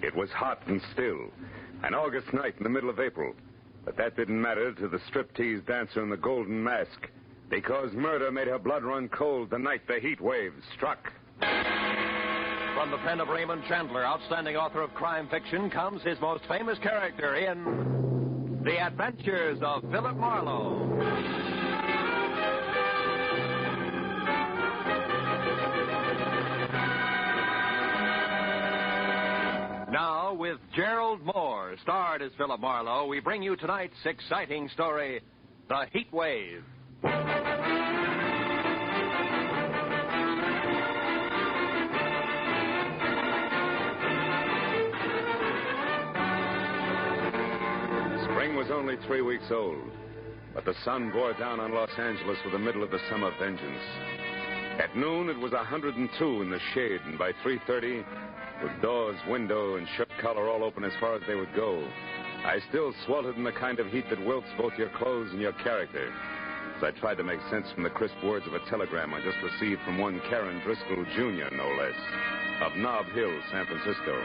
It was hot and still, an August night in the middle of April. But that didn't matter to the striptease dancer in the golden mask, because murder made her blood run cold the night the heat wave struck. From the pen of Raymond Chandler, outstanding author of crime fiction, comes his most famous character in The Adventures of Phillip Marlow. Now, with Gerald Moore, starred as Phillip Marlowe, we bring you tonight's exciting story, The Heat Wave. Spring was only 3 weeks old, but the sun bore down on Los Angeles with the middle of the summer vengeance. At noon, it was 102 in the shade, and by 3:30, with doors, window, and shirt collar all open as far as they would go, I still sweltered in the kind of heat that wilts both your clothes and your character, as I tried to make sense from the crisp words of a telegram I just received from one Karen Driscoll, Jr., no less, of Nob Hill, San Francisco.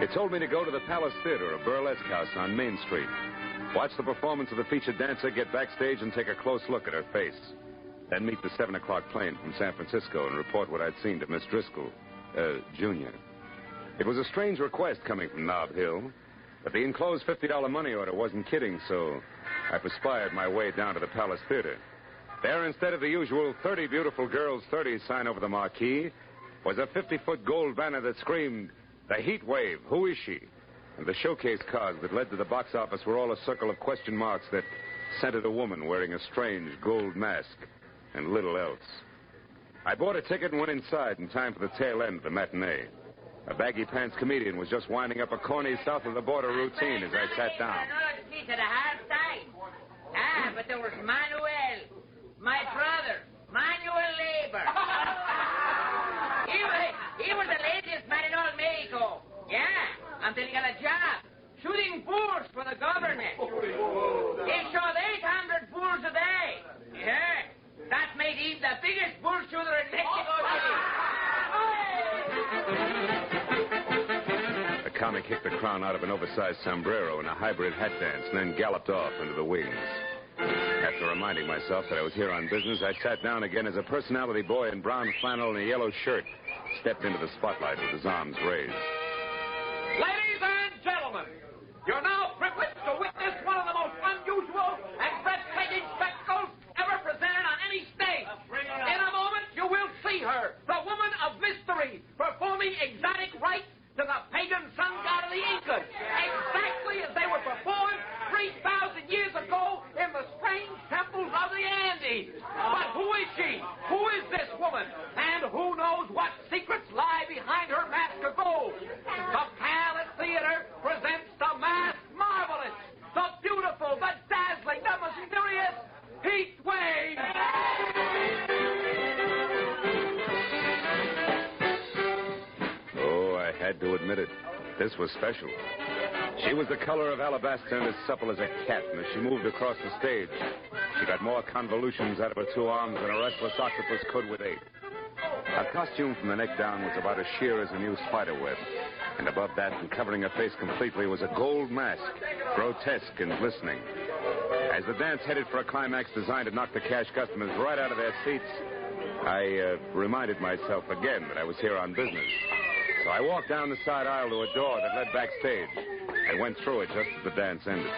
It told me to go to the Palace Theater, a burlesque house on Main Street, watch the performance of the featured dancer, get backstage, and take a close look at her face. Then meet the 7 o'clock plane from San Francisco and report what I'd seen to Miss Driscoll, Jr. It was a strange request coming from Nob Hill, but the enclosed $50 money order wasn't kidding, so I perspired my way down to the Palace Theater. There, instead of the usual 30 beautiful girls, 30 sign over the marquee, was a 50-foot gold banner that screamed, "The Heat Wave, who is she?" And the showcase cars that led to the box office were all a circle of question marks that centered a woman wearing a strange gold mask and little else. I bought a ticket and went inside in time for the tail end of the matinee. A baggy-pants comedian was just winding up a corny south-of-the-border routine as I sat down. But there was Manuel, my brother, Manuel Labor. he was the laziest man in all Mexico. Yeah, until he got a job shooting bulls for the government. He shot 800 bulls a day. Yeah, that made him the biggest bull shooter in Mexico City. The comic kicked the crown out of an oversized sombrero in a hybrid hat dance and then galloped off into the wings. After reminding myself that I was here on business, I sat down again as a personality boy in brown flannel and a yellow shirt stepped into the spotlight with his arms raised. Ladies and gentlemen, you're now privileged to witness one of the most unusual and breathtaking spectacles ever presented on any stage. In a moment, you will see her, the woman of mystery, performing exotic rites to the pagan sun god of the Incas, exactly as they were performed 3,000 years ago in the strange temples of the Andes. But who is she? Who is this woman? And who knows what secrets lie behind her mask of gold? The Palace Theater presents the masked marvelous, the beautiful, the dazzling, the mysterious Heat Wave. I had to admit it. This was special. She was the color of alabaster and as supple as a cat, and as she moved across the stage, she got more convolutions out of her two arms than a restless octopus could with 8. Her costume from the neck down was about as sheer as a new spider web, and above that, and covering her face completely, was a gold mask, grotesque and glistening. As the dance headed for a climax designed to knock the cash customers right out of their seats, I reminded myself again that I was here on business. So I walked down the side aisle to a door that led backstage. I went through it just as the dance ended.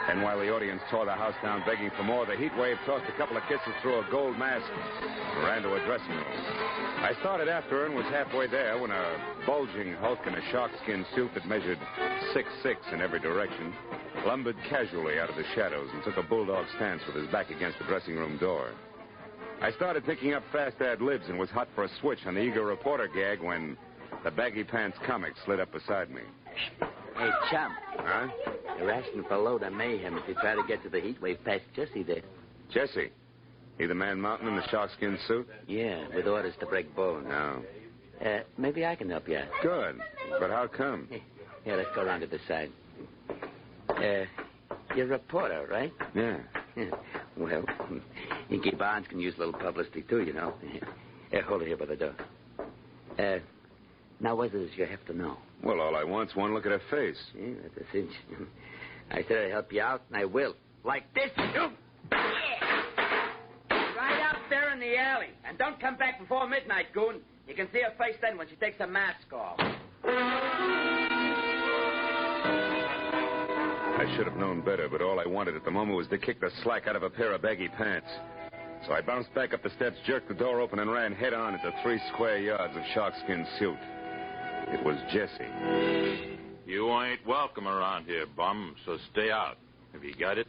And while the audience tore the house down begging for more, the heat wave tossed a couple of kisses through a gold mask and ran to a dressing room. I started after her and was halfway there when a bulging hulk in a sharkskin suit that measured 6'6" in every direction lumbered casually out of the shadows and took a bulldog stance with his back against the dressing room door. I started picking up fast ad-libs and was hot for a switch on the eager reporter gag when the baggy-pants comic slid up beside me. Hey, chum. Huh? You're asking for a load of mayhem if you try to get to the heat wave past Jesse there. Jesse? He the man mountain in the sharkskin suit? Yeah, with orders to break bones. No. Maybe I can help you out. Good. But how come? Yeah, let's go around to the side. You're a reporter, right? Yeah. Well, Inky Barnes can use a little publicity, too, you know. Hold it here by the door. Now, what is it you have to know? Well, all I want's one look at her face. Yeah, that's a cinch. I said I'd help you out, and I will. Like this. Yeah. Right out there in the alley. And don't come back before midnight, Goon. You can see her face then when she takes her mask off. I should have known better, but all I wanted at the moment was to kick the slack out of a pair of baggy pants. So I bounced back up the steps, jerked the door open, and ran head-on into 3 square yards of sharkskin suit. It was Jesse. You ain't welcome around here, bum, so stay out. Have you got it?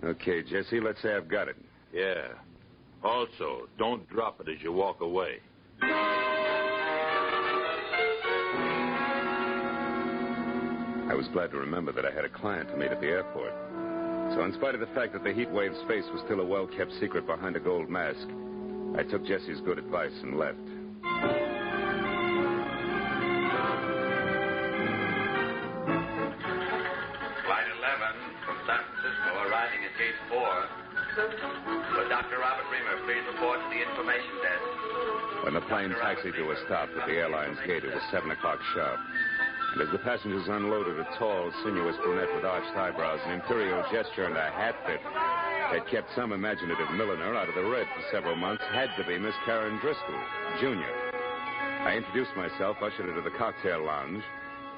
Okay, Jesse, let's say I've got it. Yeah. Also, don't drop it as you walk away. I was glad to remember that I had a client to meet at the airport. So in spite of the fact that the heat wave's face was still a well-kept secret behind a gold mask, I took Jesse's good advice and left. Flight 11 from San Francisco arriving at Gate 4. Will Dr. Robert Reamer please report to the information desk? When the plane taxied to a stop at the airline's gate, it was 7 o'clock sharp. And as the passengers unloaded, a tall, sinuous brunette with arched eyebrows, an imperial gesture, and a hat that kept some imaginative milliner out of the red for several months had to be Miss Karen Driscoll, Jr. I introduced myself, ushered her to the cocktail lounge,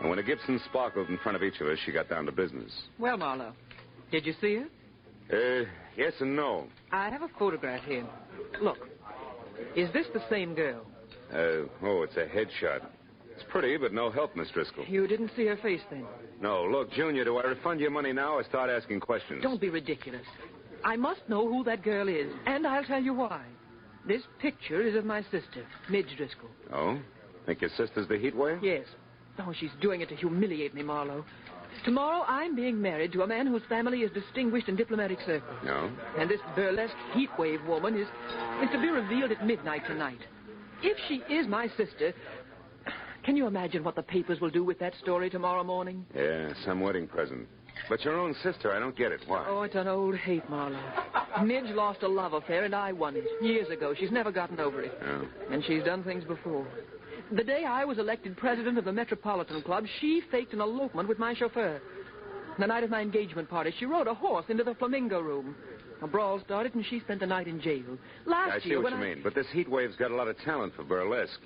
and when a Gibson sparkled in front of each of us, she got down to business. Well, Marlowe, did you see her? Yes and no. I have a photograph here. Look, is this the same girl? It's a headshot. It's pretty, but no help, Miss Driscoll. You didn't see her face then? No. Look, Junior, do I refund your money now or start asking questions? Don't be ridiculous. I must know who that girl is, and I'll tell you why. This picture is of my sister, Midge Driscoll. Oh? Think your sister's the heat wave? Yes. Oh, she's doing it to humiliate me, Marlowe. Tomorrow I'm being married to a man whose family is distinguished in diplomatic circles. No? And this burlesque heat wave woman is to be revealed at midnight tonight. If she is my sister, can you imagine what the papers will do with that story tomorrow morning? Yeah, some wedding present. But your own sister, I don't get it. Why? Oh, it's an old hate, Marlowe. Midge lost a love affair, and I won it years ago. She's never gotten over it. Oh. And she's done things before. The day I was elected president of the Metropolitan Club, she faked an elopement with my chauffeur. The night of my engagement party, she rode a horse into the Flamingo Room. A brawl started, and she spent the night in jail. I see what you mean. But this heat wave's got a lot of talent for burlesque.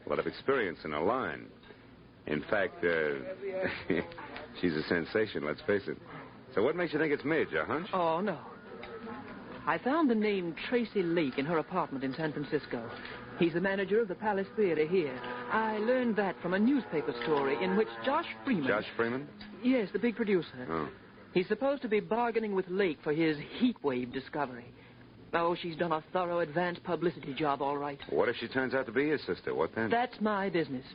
A lot of experience in her line. In fact, she's a sensation, let's face it. So what makes you think it's Midge, a hunch? Oh, no. I found the name Tracy Lake in her apartment in San Francisco. He's the manager of the Palace Theater here. I learned that from a newspaper story in which Josh Freeman... Josh Freeman? Yes, the big producer. Oh. He's supposed to be bargaining with Lake for his heat wave discovery. Oh, she's done a thorough advance publicity job, all right. What if she turns out to be his sister? What then? That's my business.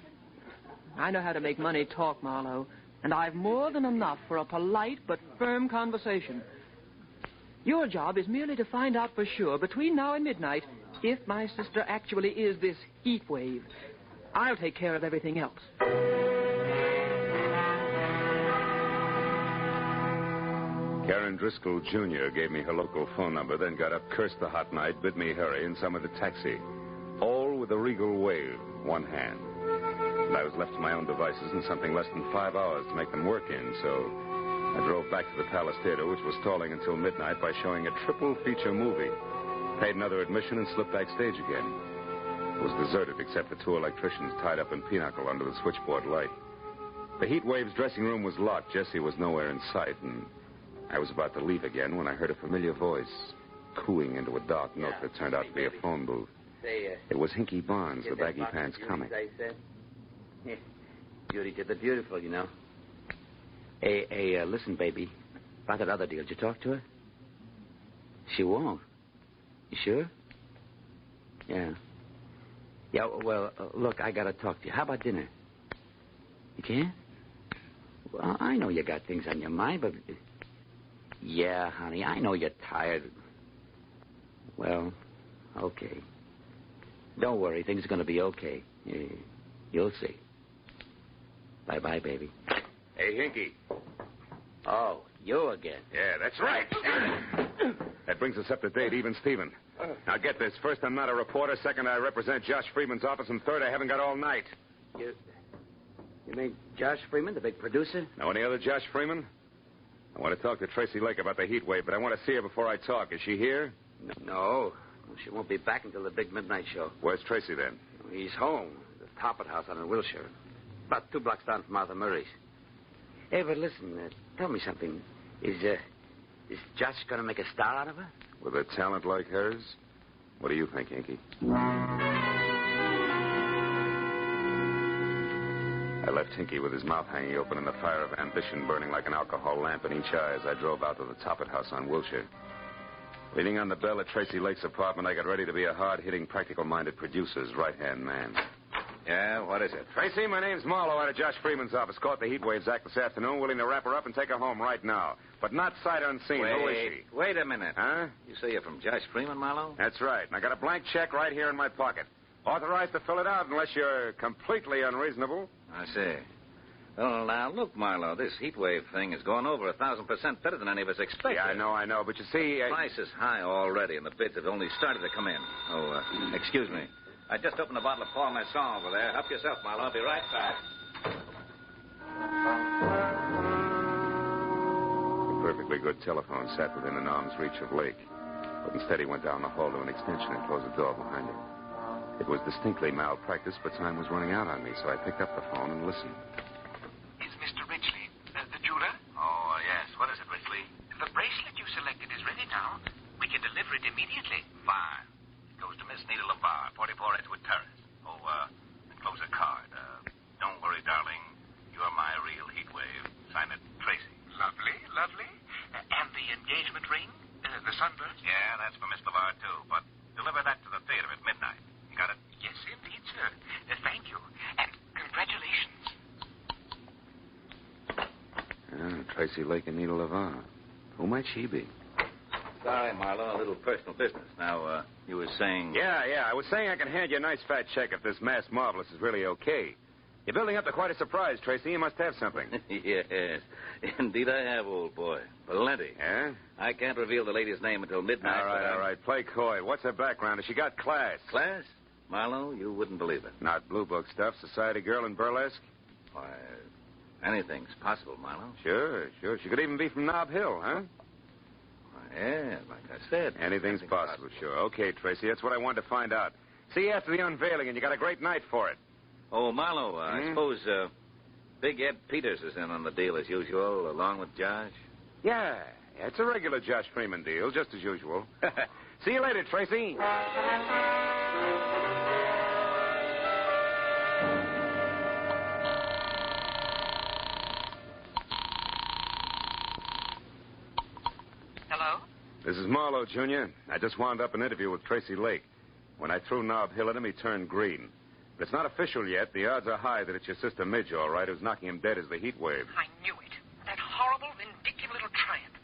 I know how to make money talk, Marlowe, and I've more than enough for a polite but firm conversation. Your job is merely to find out for sure, between now and midnight, if my sister actually is this heat wave. I'll take care of everything else. Karen Driscoll, Jr. gave me her local phone number, then got up, cursed the hot night, bid me hurry, and summoned a taxi. All with a regal wave, one hand. And I was left to my own devices in something less than 5 hours to make them work in, so I drove back to the Palace Theater, which was stalling until midnight by showing a triple feature movie. Paid another admission and slipped backstage again. It was deserted except for 2 electricians tied up in pinochle under the switchboard light. The heat wave's dressing room was locked. Jessie was nowhere in sight, and I was about to leave again when I heard a familiar voice cooing into a dark note that turned out to be a phone booth. It was Hinky Barnes, the baggy pants comic. Yeah. Beauty to the beautiful, you know. Hey, listen, baby. About that other deal, did you talk to her? She won't. You sure? Yeah. Yeah, well, look, I gotta talk to you. How about dinner? You can't? Well, I know you got things on your mind, but... Yeah, honey, I know you're tired. Well, okay. Don't worry, things are gonna be okay. You'll see. Bye-bye, baby. Hey, Hinky. Oh, you again. Yeah, that's right. That brings us up to date, even Steven. Now, get this. First, I'm not a reporter. Second, I represent Josh Freeman's office. And third, I haven't got all night. You mean Josh Freeman, the big producer? Know any other Josh Freeman? I want to talk to Tracy Lake about the heat wave, but I want to see her before I talk. Is she here? No. She won't be back until the big midnight show. Where's Tracy, then? He's home. The Toppet House out in Wilshire. About 2 blocks down from Arthur Murray's. Hey, but listen, tell me something. Is Josh going to make a star out of her? With a talent like hers? What do you think, Inky? I left Hinky with his mouth hanging open and the fire of ambition burning like an alcohol lamp in each eye as I drove out to the Toppet House on Wilshire. Leaning on the bell at Tracy Lake's apartment, I got ready to be a hard-hitting, practical-minded producer's right-hand man. Yeah, what is it? Tracy, my name's Marlow out of Josh Freeman's office. Caught the Heat Waves Act this afternoon, willing to wrap her up and take her home right now. But not sight unseen. Who is she? Wait a minute. Huh? You say you're from Josh Freeman, Marlow? That's right. And I got a blank check right here in my pocket. Authorized to fill it out unless you're completely unreasonable. I see. Well, now, look, Marlow, this heat wave thing is going over 1,000% better than any of us expected. Yeah, I know. But you see... The price is high already, and the bids have only started to come in. Oh, excuse me. I just opened a bottle of Paul Masson over there. Help yourself, Marlow. I'll be right back. A perfectly good telephone sat within an arm's reach of Lake. But instead he went down the hall to an extension and closed the door behind him. It was distinctly malpractice, but time was running out on me, so I picked up the phone and listened. Is Mr. Ridgely, the jeweler? Oh, yes. What is it, Ridgely? The bracelet you selected is ready now. We can deliver it immediately. Fine. It goes to Miss Nita LaVar, 44 Edgewood Terrace. Oh, enclose a card. Don't worry, darling. You're my real heat wave. Sign it, Tracy. Lovely, lovely. And the engagement ring? The sunburst? Yeah, that's for Miss LaVar, too. But deliver that to the theater at midnight. You got it? Yes, indeed, sir. Thank you. And congratulations. Tracy Lake and Nita LaVar. Who might she be? Sorry, Marlow, a little personal business. Now, you were saying... Yeah. I was saying I can hand you a nice fat check if this Mass Marvelous is really okay. You're building up to quite a surprise, Tracy. You must have something. Yes. Indeed I have, old boy. Plenty. Yeah? I can't reveal the lady's name until midnight. All right. Play coy. What's her background? Has she got class? Class? Marlow, you wouldn't believe it. Not blue book stuff. Society girl in burlesque? Why, anything's possible, Marlow. Sure. She could even be from Nob Hill, huh? Yeah, like I said. Anything's possible, sure. Okay, Tracy, that's what I wanted to find out. See you after the unveiling, and you got a great night for it. Oh, Marlow, I suppose Big Ed Peters is in on the deal as usual, along with Josh? Yeah, it's a regular Josh Freeman deal, just as usual. See you later, Tracy. Hello? This is Marlowe, Jr. I just wound up an interview with Tracy Lake. When I threw Nob Hill at him, he turned green. But it's not official yet. The odds are high that it's your sister Midge, all right, who's knocking him dead as the heat wave. I knew it. That horrible, vindictive little tramp.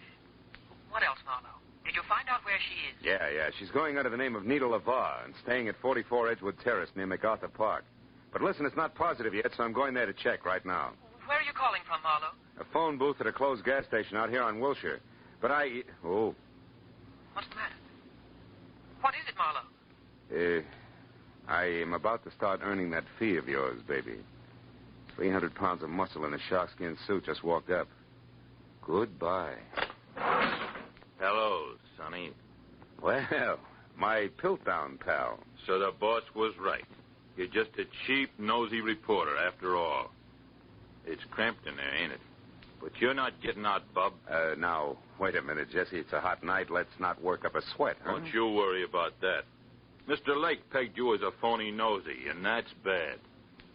What else, Marlowe? Did you find out where she is? Yeah. She's going under the name of Nita LaVar and staying at 44 Edgewood Terrace near MacArthur Park. But listen, it's not positive yet, so I'm going there to check right now. Where are you calling from, Marlowe? A phone booth at a closed gas station out here on Wilshire. But Oh. What's the matter? What is it, Marlowe? I am about to start earning that fee of yours, baby. 300 pounds of muscle in a sharkskin suit just walked up. Goodbye. Hello, Sonny. Well, my Piltdown pal. So the boss was right. You're just a cheap, nosy reporter, after all. It's cramped in there, ain't it? But you're not getting out, bub. Now, wait a minute, Jesse. It's a hot night. Let's not work up a sweat, huh? Don't you worry about that. Mr. Lake pegged you as a phony nosy, and that's bad.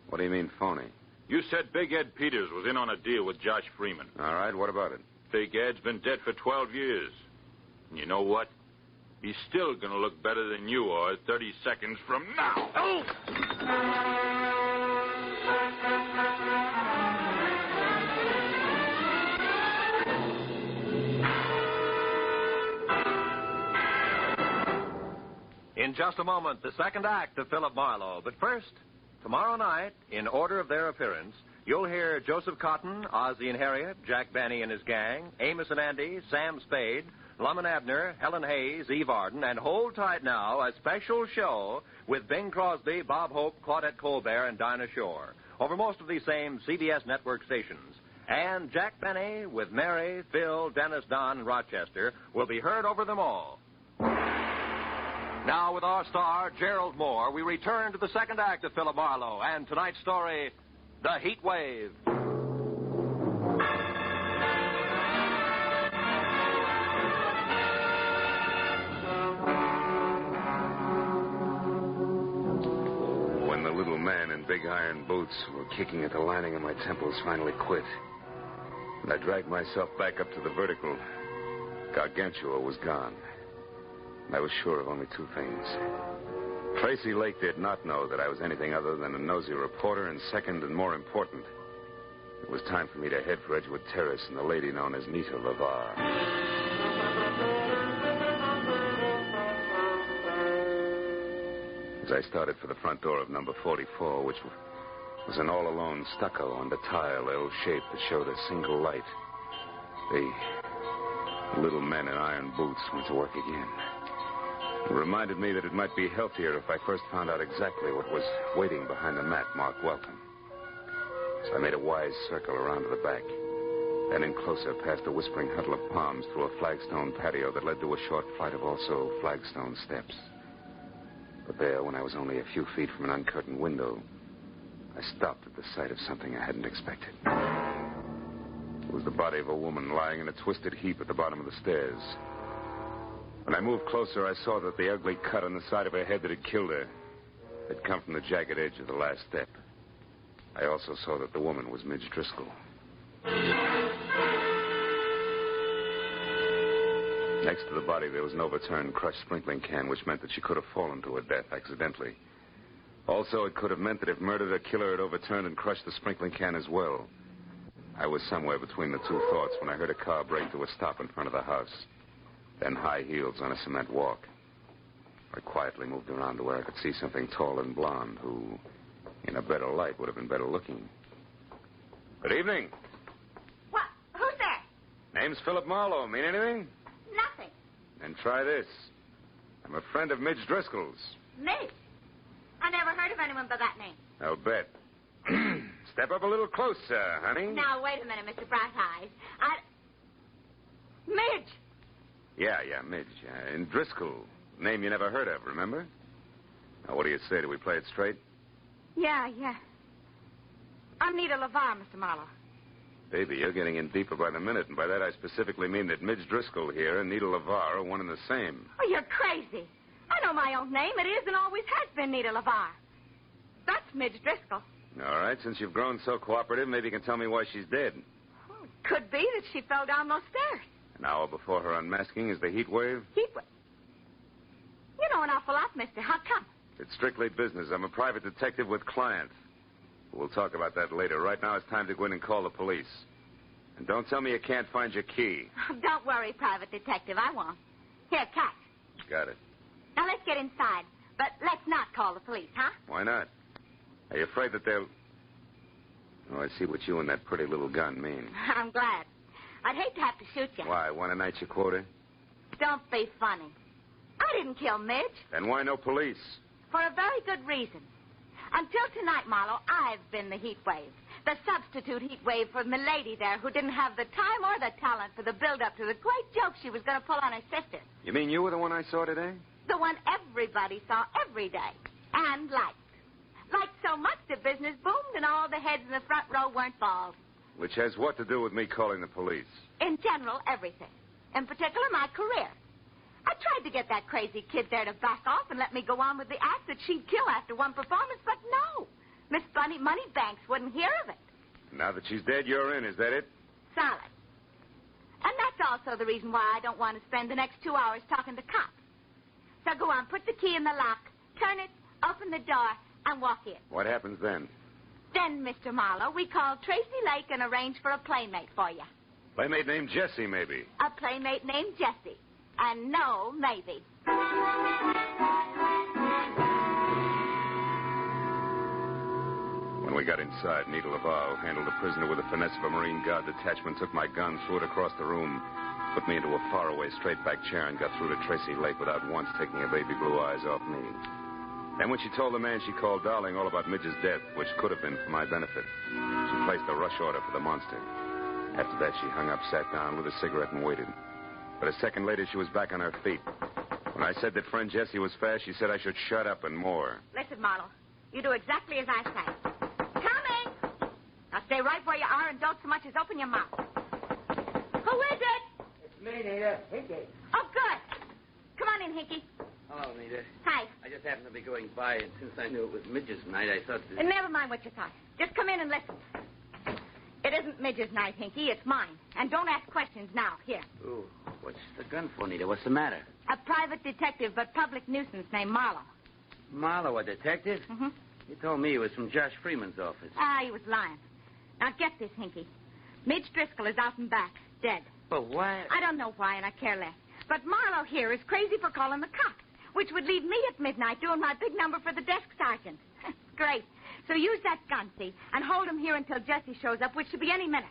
What do you mean, phony? You said Big Ed Peters was in on a deal with Josh Freeman. All right, what about it? Big Ed's been dead for 12 years. And you know what? He's still going to look better than you are 30 seconds from now. Oh! In just a moment, the second act of Phillip Marlow. But first, tomorrow night, in order of their appearance, you'll hear Joseph Cotton, Ozzie and Harriet, Jack Benny and his gang, Amos and Andy, Sam Spade, Lum and Abner, Helen Hayes, Eve Arden, and hold tight now, a special show with Bing Crosby, Bob Hope, Claudette Colbert, and Dinah Shore. over most of these same CBS network stations. And Jack Benny with Mary, Phil, Dennis, Don, and Rochester will be heard over them all. Now, with our star, Gerald Moore, we return to the second act of Phillip Marlow and tonight's story, The Heat Wave. When the little man in big iron boots were kicking at the lining of my temples finally quit, and I dragged myself back up to the vertical, Gargantua was gone. I was sure of only two things. Tracy Lake did not know that I was anything other than a nosy reporter, and second and more important, it was time for me to head for Edgewood Terrace and the lady known as Nita LeVar. As I started for the front door of number 44, which was an all-alone stucco under tile L shape that showed a single light, the little men in iron boots went to work again. It reminded me that it might be healthier if I first found out exactly what was waiting behind the mat marked welcome. So I made a wise circle around to the back, then in closer past a whispering huddle of palms through a flagstone patio that led to a short flight of also flagstone steps. But there, when I was only a few feet from an uncurtained window, I stopped at the sight of something I hadn't expected. It was the body of a woman lying in a twisted heap at the bottom of the stairs. When I moved closer, I saw that the ugly cut on the side of her head that had killed her had come from the jagged edge of the last step. I also saw that the woman was Midge Driscoll. Next to the body, there was an overturned, crushed sprinkling can, which meant that she could have fallen to her death accidentally. Also, it could have meant that if murdered, her killer had overturned and crushed the sprinkling can as well. I was somewhere between the two thoughts when I heard a car brake to a stop in front of the house. Then high heels on a cement walk. I quietly moved around to where I could see something tall and blonde who, in a better light, would have been better looking. Good evening. What? Who's there? Name's Phillip Marlow. Mean anything? Nothing. Then try this. I'm a friend of Midge Driscoll's. Midge? I never heard of anyone by that name. I'll bet. Step up a little closer, honey. Now, wait a minute, Mr. Bright Eyes. Midge! Yeah, Midge. And Driscoll. Name you never heard of, remember? Now, what do you say? Do we play it straight? Yeah. I'm Nita LeVar, Mr. Marlowe. Baby, you're getting in deeper by the minute, and by that I specifically mean that Midge Driscoll here and Nita LeVar are one and the same. Oh, you're crazy. I know my own name. It is and always has been Nita LeVar. That's Midge Driscoll. All right, since you've grown so cooperative, maybe you can tell me why she's dead. Oh, it could be that she fell down those stairs. An hour before her unmasking is the heat wave? Heat wave? You know an awful lot, mister. How come? It's strictly business. I'm a private detective with clients. We'll talk about that later. Right now it's time to go in and call the police. And don't tell me you can't find your key. Oh, don't worry, private detective. I won't. Here, catch. Got it. Now, let's get inside. But let's not call the police, huh? Why not? Are you afraid that they'll... Oh, I see what you and that pretty little gun mean. I'm glad. I'd hate to have to shoot you. Why, want a night your quota? Don't be funny. I didn't kill Midge. Then why no police? For a very good reason. Until tonight, Marlowe, I've been the heat wave. The substitute heat wave for Milady there, who didn't have the time or the talent for the build-up to the great joke she was going to pull on her sister. You mean you were the one I saw today? The one everybody saw every day. And liked. Liked so much that business boomed and all the heads in the front row weren't bald. Which has what to do with me calling the police? In general, everything. In particular, my career. I tried to get that crazy kid there to back off and let me go on with the act that she'd kill after one performance, but no. Miss Bunny Moneybanks wouldn't hear of it. Now that she's dead, you're in. Is that it? Solid. And that's also the reason why I don't want to spend the next 2 hours talking to cops. So go on, put the key in the lock, turn it, open the door, and walk in. What happens then? Then, Mr. Marlowe, we call Tracy Lake and arrange for a playmate for you. Playmate named Jessie, maybe. A playmate named Jessie. And no, maybe. When we got inside, Nita LeVar, who handled the prisoner with the finesse of a Marine Guard detachment, took my gun, threw it across the room, put me into a faraway straight-back chair, and got through to Tracy Lake without once taking her baby blue eyes off me. Then when she told the man she called Darling all about Midge's death, which could have been for my benefit, she placed a rush order for the monster. After that, she hung up, sat down, lit a cigarette, and waited. But a second later, she was back on her feet. When I said that friend Jessie was fast, she said I should shut up and more. Listen, Marlow. You do exactly as I say. Coming! Now stay right where you are and don't so much as open your mouth. Who is it? It's me, Nita. Hinky. Oh, good. Come on in, Hinky. Hello, Nita. Hi. I just happened to be going by, and since I knew it was Midge's night, I thought... And never mind what you thought. Just come in and listen. It isn't Midge's night, Hinky. It's mine. And don't ask questions now. Here. Ooh, what's the gun for, Nita? What's the matter? A private detective, but public nuisance named Marlow. Marlow, a detective? Mm-hmm. You told me he was from Josh Freeman's office. Ah, he was lying. Now get this, Hinky. Midge Driscoll is out and back, dead. But why? I don't know why, and I care less. But Marlow here is crazy for calling the cops, which would leave me at midnight doing my big number for the desk sergeant. Great. So use that gun, see, and hold him here until Jessie shows up, which should be any minute.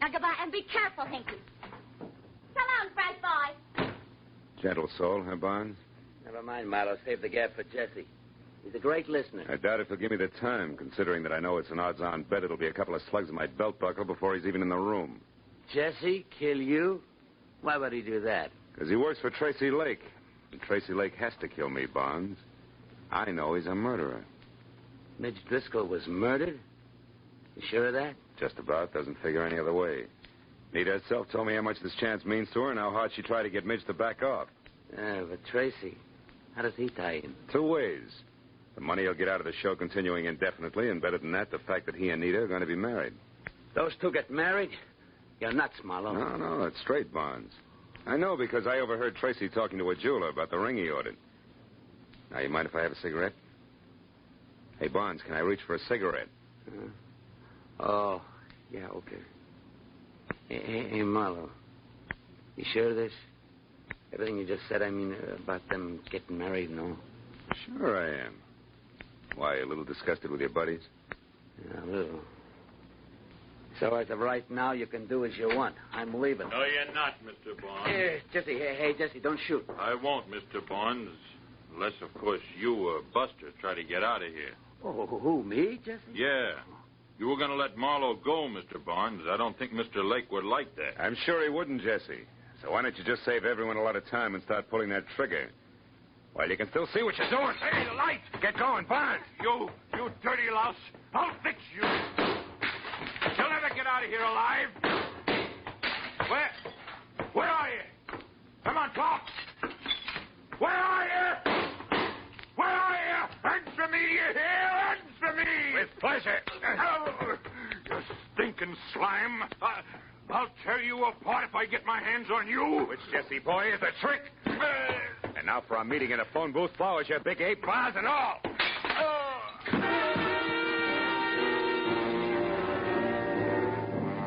Now goodbye, and be careful, Hinky. So long, bright boy. Gentle soul, huh, Barnes? Never mind, Marlow. Save the gap for Jesse. He's a great listener. I doubt if he'll give me the time, considering that I know it's an odds-on bet it'll be a couple of slugs in my belt buckle before he's even in the room. Jesse, kill you? Why would he do that? Because he works for Tracy Lake. And Tracy Lake has to kill me, Barnes. I know he's a murderer. Midge Driscoll was murdered? You sure of that? Just about. Doesn't figure any other way. Nita herself told me how much this chance means to her and how hard she tried to get Midge to back off. But Tracy, how does he tie in? 2 ways. The money he'll get out of the show continuing indefinitely, and better than that, the fact that he and Nita are going to be married. Those two get married? You're nuts, Marlow. No, it's straight, Barnes. I know because I overheard Tracy talking to a jeweler about the ring he ordered. Now, you mind if I have a cigarette? Hey, Barnes, can I reach for a cigarette? Oh, yeah, okay. Hey, Marlow, you sure of this? Everything you just said, I mean, about them getting married and all? Sure I am. Why, a little disgusted with your buddies? Yeah, a little. So as of right now, you can do as you want. I'm leaving. No, you're not, Mr. Barnes. Jesse, hey, Jesse, don't shoot. I won't, Mr. Barnes. Unless, of course, you or Buster try to get out of here. Oh, who, me, Jesse? Yeah. You were going to let Marlowe go, Mr. Barnes. I don't think Mr. Lake would like that. I'm sure he wouldn't, Jesse. So why don't you just save everyone a lot of time and start pulling that trigger? Well, you can still see what you're doing. Hey, the light! Get going, Barnes. You dirty louse. I'll fix you. You'll never get out of here alive. Where are you? Come on, talk. Where are you? Where are you? Answer me, you hear? Answer me. With pleasure. Oh, you stinking slime. I'll tear you apart if I get my hands on you. Which, Jesse boy, is a trick. And now for our meeting in a phone booth, flowers, your big 8 bars and all.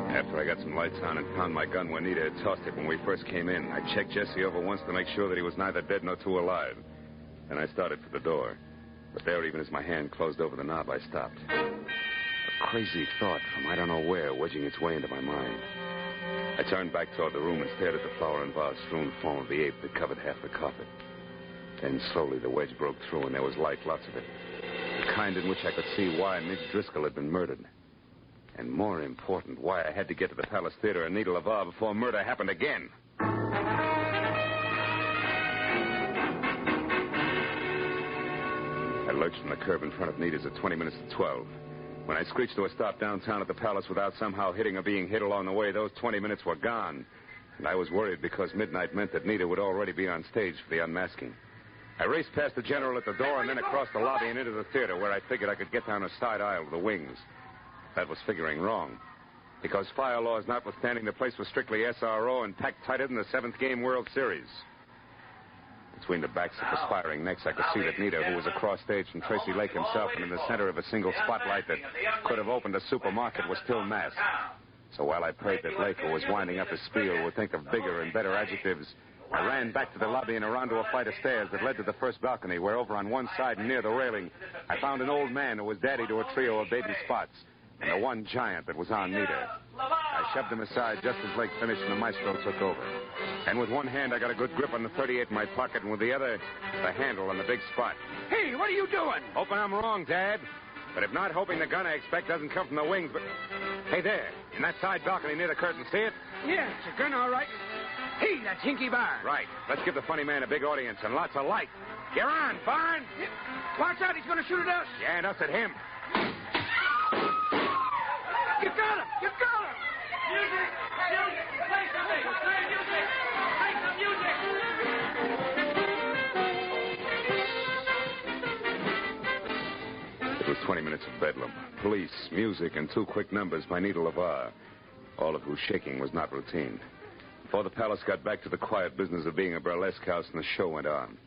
After I got some lights on and found my gun where Nita had tossed it when we first came in, I checked Jesse over once to make sure that he was neither dead nor too alive. Then I started for the door. But there, even as my hand closed over the knob, I stopped. A crazy thought from I don't know where wedging its way into my mind. I turned back toward the room and stared at the flower and vase-strewn form of the ape that covered half the carpet. Then slowly the wedge broke through and there was light, lots of it. The kind in which I could see why Midge Driscoll had been murdered. And more important, why I had to get to the Palace Theater and Nita LaVar before murder happened again. I lurched from the curb in front of Nita's at 20 minutes to 12. When I screeched to a stop downtown at the Palace without somehow hitting or being hit along the way, those 20 minutes were gone. And I was worried because midnight meant that Nita would already be on stage for the unmasking. I raced past the general at the door and then across the lobby and into the theater where I figured I could get down a side aisle with the wings. That was figuring wrong. Because fire laws notwithstanding, the place was strictly SRO and packed tighter than the 7th Game World Series. Between the backs of perspiring necks, I could see that Nita, who was across stage from Tracy Lake himself and in the center of a single spotlight that could have opened a supermarket, was still masked. So while I prayed that Lake, who was winding up his spiel, would think of bigger and better adjectives, I ran back to the lobby and around to a flight of stairs that led to the first balcony, where over on one side and near the railing, I found an old man who was daddy to a trio of baby Spots. and the one giant that was on Nita. I shoved him aside just as Lake finished and the maestro took over. And with one hand, I got a good grip on the .38 in my pocket, and with the other, the handle on the big spot. Hey, what are you doing? Hoping I'm wrong, Dad. But if not, hoping the gun I expect doesn't come from the wings, but... Hey, there, in that side balcony near the curtain, see it? Yeah, it's a gun, all right. Hey, that's Hinky Barnes. Right. Let's give the funny man a big audience and lots of light. You're on, Barnes. Watch out, he's going to shoot at us. Yeah, and us at him. You got him! You got him! Music! Music! Play something! Play music! Play some music! It was 20 minutes of bedlam. Police, music, and 2 quick numbers by Nita LeVar, all of whose shaking was not routine. Before the palace got back to the quiet business of being a burlesque house, and the show went on.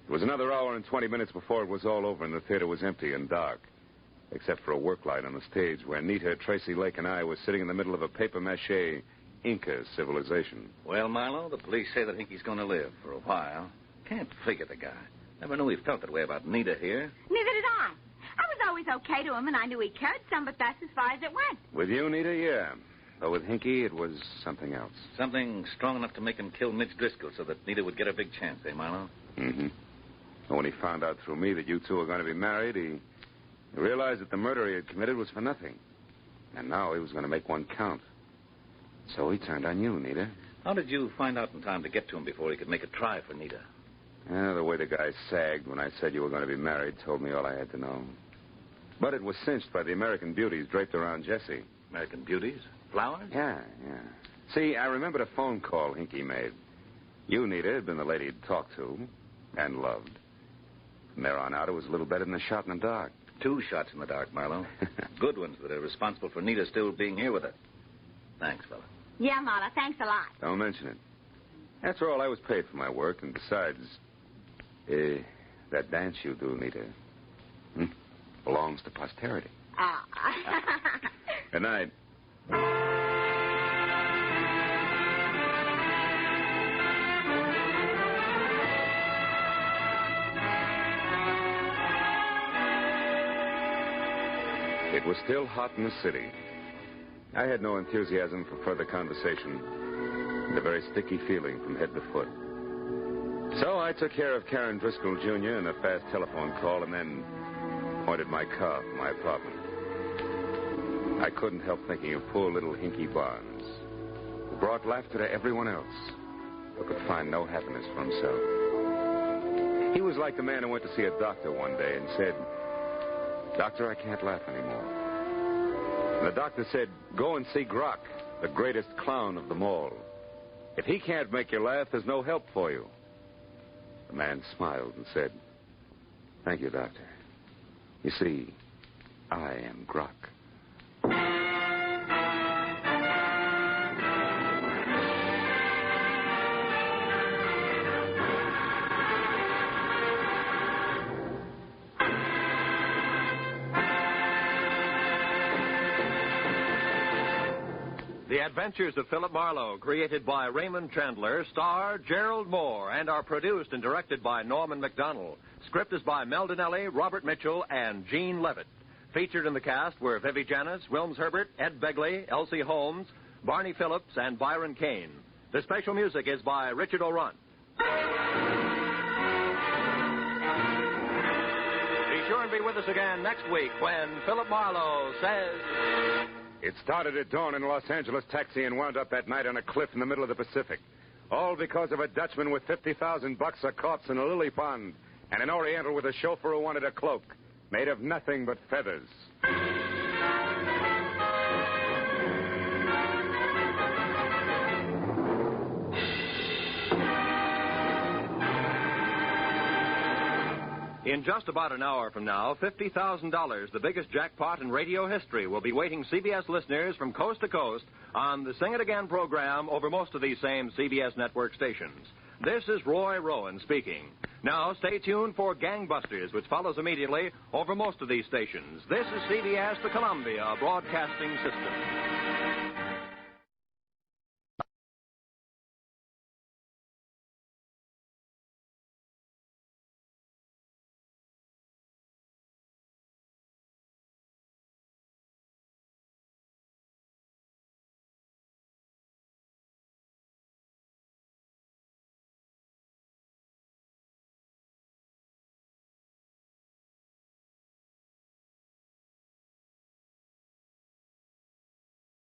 It was another hour and 20 minutes before it was all over, and the theater was empty and dark, except for a work light on the stage where Nita, Tracy Lake, and I were sitting in the middle of a papier-mâché Inca civilization. Well, Marlowe, the police say that Hinky's going to live for a while. Can't figure the guy. Never knew he felt that way about Nita here. Neither did I. I was always okay to him, and I knew he cared some, but that's as far as it went. With you, Nita, yeah. But with Hinky, it was something else. Something strong enough to make him kill Mitch Driscoll so that Nita would get a big chance, eh, Marlowe? Mm-hmm. And when he found out through me that you two were going to be married, he realized that the murder he had committed was for nothing. And now he was going to make one count. So he turned on you, Nita. How did you find out in time to get to him before he could make a try for Nita? The way the guy sagged when I said you were going to be married told me all I had to know. But it was cinched by the American beauties draped around Jessie. American beauties? Flowers? Yeah. See, I remembered a phone call Hinky made. You, Nita, had been the lady he'd talked to and loved. From there on out, it was a little better than a shot in the dark. 2 shots in the dark, Marlowe. Good ones that are responsible for Nita still being here with her. Thanks, fella. Yeah, Marla, thanks a lot. Don't mention it. After all, I was paid for my work, and besides, that dance you do, Nita, belongs to posterity. Ah. Good night. It was still hot in the city. I had no enthusiasm for further conversation, and a very sticky feeling from head to foot. So I took care of Karen Driscoll, Jr. in a fast telephone call and then pointed my car for my apartment. I couldn't help thinking of poor little Hinky Barnes, who brought laughter to everyone else, but could find no happiness for himself. He was like the man who went to see a doctor one day and said, "Doctor, I can't laugh anymore." And the doctor said, "Go and see Grok, the greatest clown of them all. If he can't make you laugh, there's no help for you." The man smiled and said, "Thank you, doctor. You see, I am Grok." The Adventures of Phillip Marlow, created by Raymond Chandler, star Gerald Moore, and are produced and directed by Norman McDonald. Script is by Mel Donnelly, Robert Mitchell, and Gene Levitt. Featured in the cast were Vivi Janis, Wilms Herbert, Ed Begley, Elsie Holmes, Barney Phillips, and Byron Kane. The special music is by Richard O'Runt. Be sure and be with us again next week when Phillip Marlow says... It started at dawn in a Los Angeles taxi and wound up that night on a cliff in the middle of the Pacific. All because of a Dutchman with $50,000 a corpse in a lily pond and an Oriental with a chauffeur who wanted a cloak made of nothing but feathers. In just about an hour from now, $50,000, the biggest jackpot in radio history, will be waiting CBS listeners from coast to coast on the Sing It Again program over most of these same CBS network stations. This is Roy Rowan speaking. Now, stay tuned for Gangbusters, which follows immediately over most of these stations. This is CBS, the Columbia Broadcasting System.